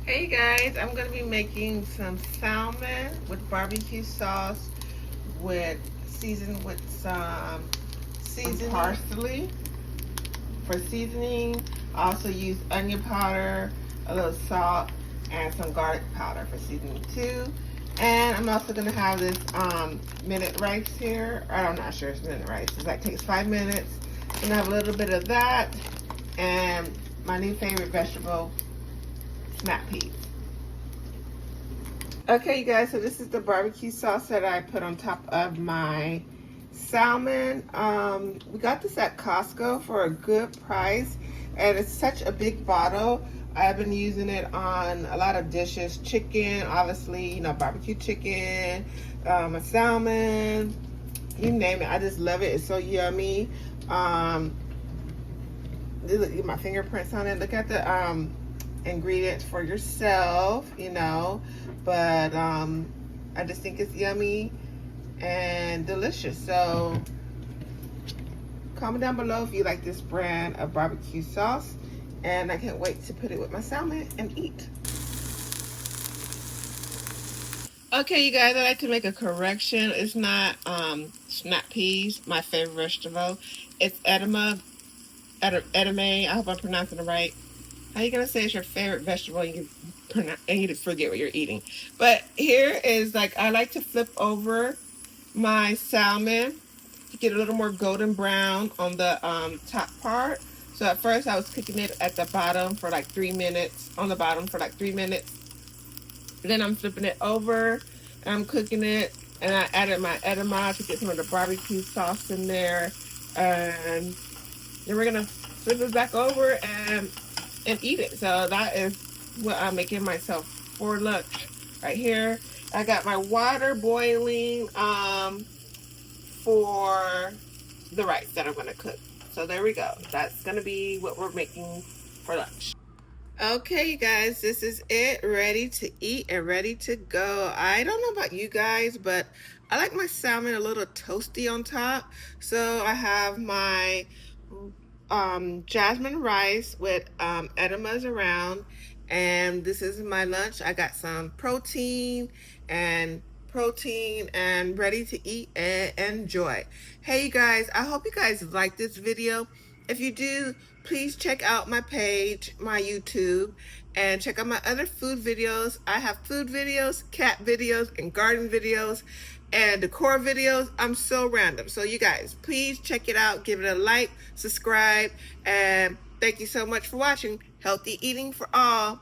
Hey guys, I'm going to be making some salmon with barbecue sauce with seasoned with some seasoned parsley for seasoning. I also use onion powder, a little salt, and some garlic powder for seasoning too. And I'm also going to have this minute rice here. I'm not sure it's minute rice. It like takes 5 minutes. And I have a little bit of that and my new favorite vegetable, snap peas. Okay, you guys, so this is the barbecue sauce that I put on top of my salmon. We got this at Costco for a good price, and it's such a big bottle. I've been using it on a lot of dishes, chicken, obviously, barbecue chicken, a salmon, you name it. I just love it. It's so yummy. Look at my fingerprints on it. Look at the ingredients for yourself, but I just think it's yummy and delicious. So comment down below if you like this brand of barbecue sauce, and I can't wait to put it with my salmon and eat. Okay, you guys, I'd like to make a correction. It's not snap peas, my favorite vegetable. It's edamame. I hope I'm pronouncing it right. How you gonna say it's your favorite vegetable and you forget what you're eating? But here is I like to flip over my salmon to get a little more golden brown on the top part. So at first I was cooking it at the bottom for like 3 minutes, on the bottom for like 3 minutes. Then I'm flipping it over and I'm cooking it, and I added my edamame to get some of the barbecue sauce in there. And then we're gonna flip it back over and eat it. So that is what I'm making myself for lunch right here. I got my water boiling for the rice that I'm going to cook. So there we go. That's going to be what we're making for lunch. Okay, you guys, this is it. Ready to eat and ready to go. I don't know about you guys, but I like my salmon a little toasty on top. So I have my jasmine rice with edamas around, and this is my lunch. I got some protein and ready to eat and enjoy. Hey you guys, I hope you guys like this video. If you do, please check out my page, my YouTube, and check out my other food videos. I have food videos, cat videos, and garden videos, and decor videos. I'm so random. So you guys, please check it out. Give it a like, subscribe, and thank you so much for watching. Healthy eating for all.